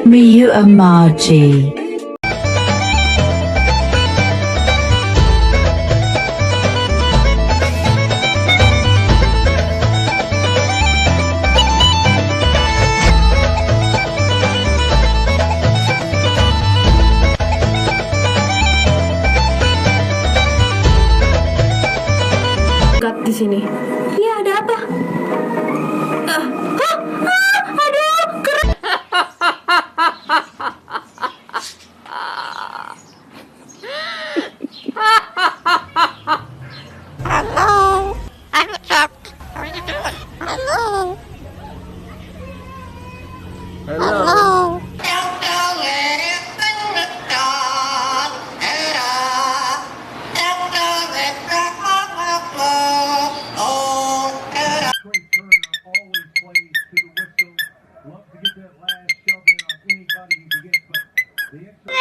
Miyu Amagi. Dekat di sini. Iya, ada apa? Aduh, keren. Hello, I'm trapped. How are you doing? Hello. Hello. Trey Turner always plays to the whistle. Loves to get that last shove in on anybody he can get, but the extra...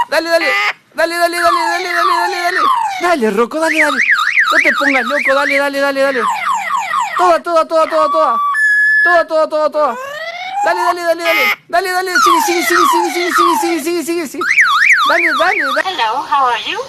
Dale, dale, dale, dale, dale, dale, dale, dale, dale. Dale, Rocco, dale, dale. No te pongas loco, dale, dale, dale, dale. Toda, toda, toda, toda, toda. Toda, toda, toda, toda. Dale, dale, dale, dale. Dale, dale, sigue, sigue, sigue, sigue, sigue, sigue, sigue, sigue, sigue, sigue. Dale, dale, dale. Hello, how are you?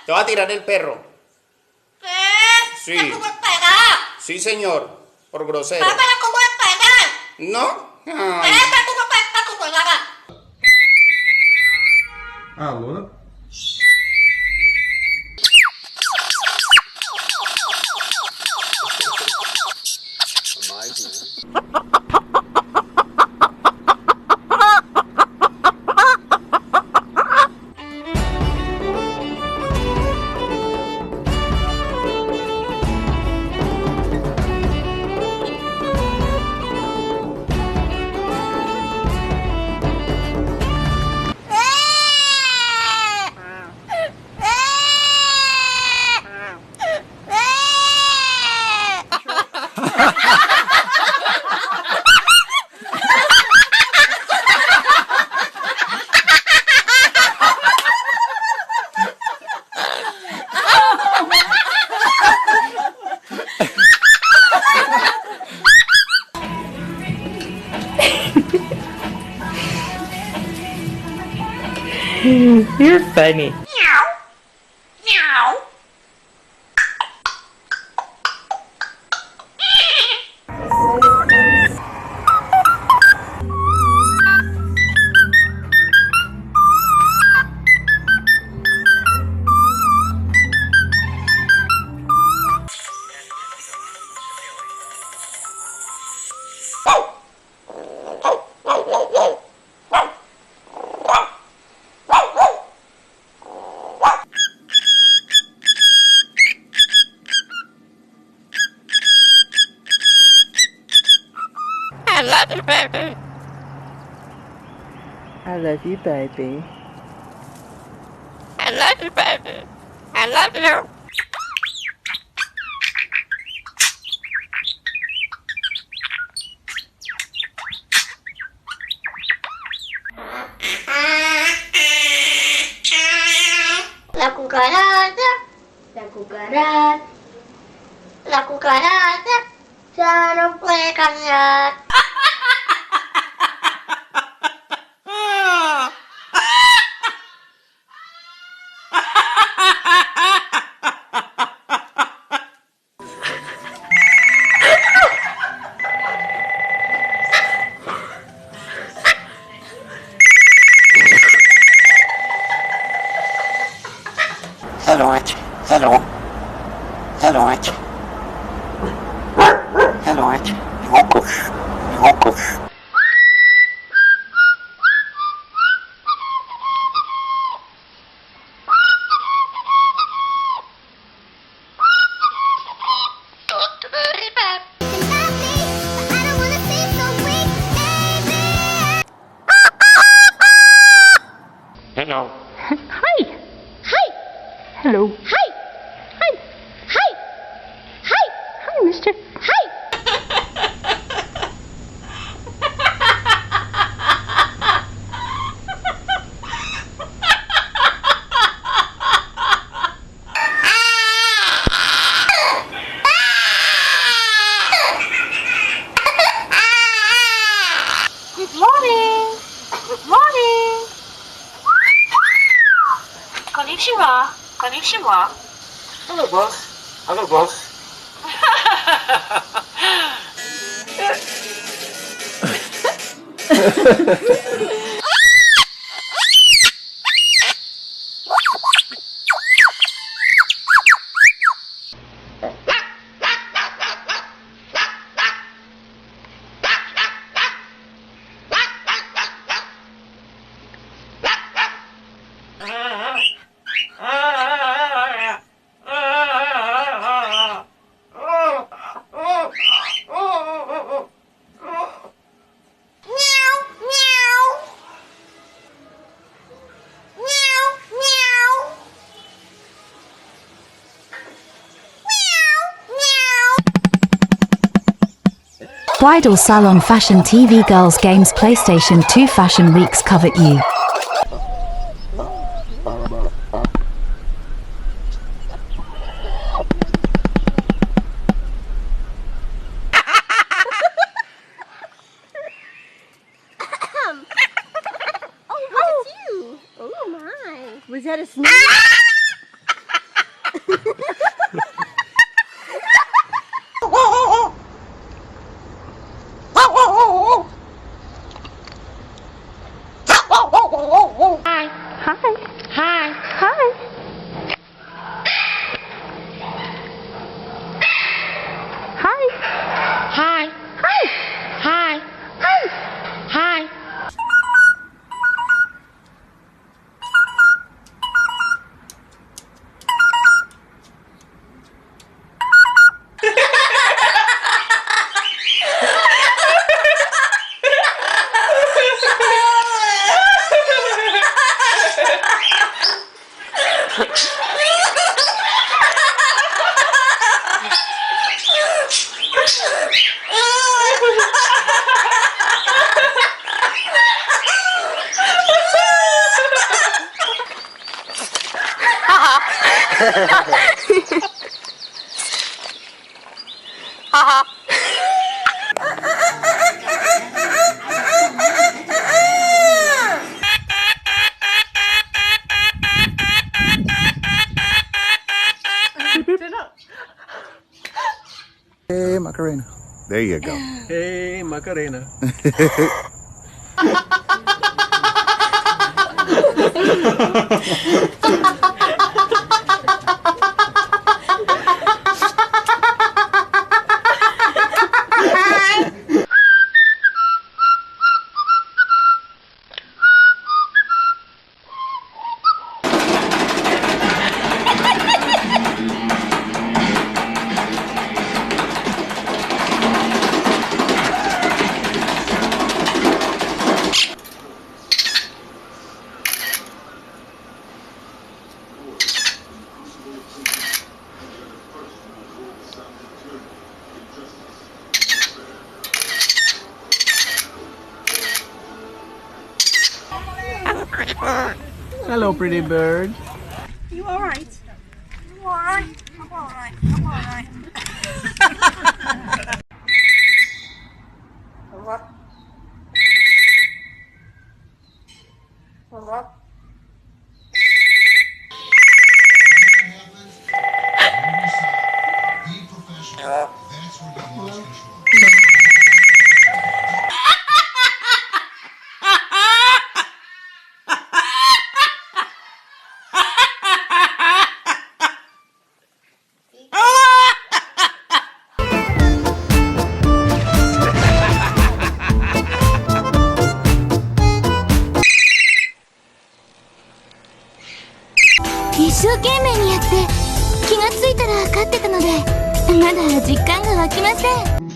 Te va a tirar el perro. ¿Qué? Sí. ¿Me puedo esperar? Sí, señor. Por grosero. ¿Pero cómo esperar? ¿No? Ay. ¿Cómo esperar? Alô? You're funny. Meow. Meow. I love you, baby. I love you, baby. I love you, baby. I love you. La cucaracha. La cucaracha. La cucaracha ya no puede caminar. Salute. Salute. Salute. Salute. Mokush. Mokush. Hello. Hi. Hi. Hello. Hi. Hi. Hi. Hi. Hi, mister. Hi. Good morning. Good morning. Konnichiwa. Konnichiwa. Hello, boss. Hello, boss. Bridal Salon Fashion TV Girls Games PlayStation 2 Fashion Weeks covet you. Oh, it's you. Oh, my. Was that a snake? Hi. Hi. Hi. Hi. Hi. Hi. Hi. Hi. Hi. Hi. Hey, Macarena. There you go. Hey, Macarena. Hello, pretty bird. You all right? You all right? I'm all right. I'm all right. What? What? Be professional. That's where you lose control. 一生懸命にやって気がついたら勝ってたのでまだ実感が湧きません。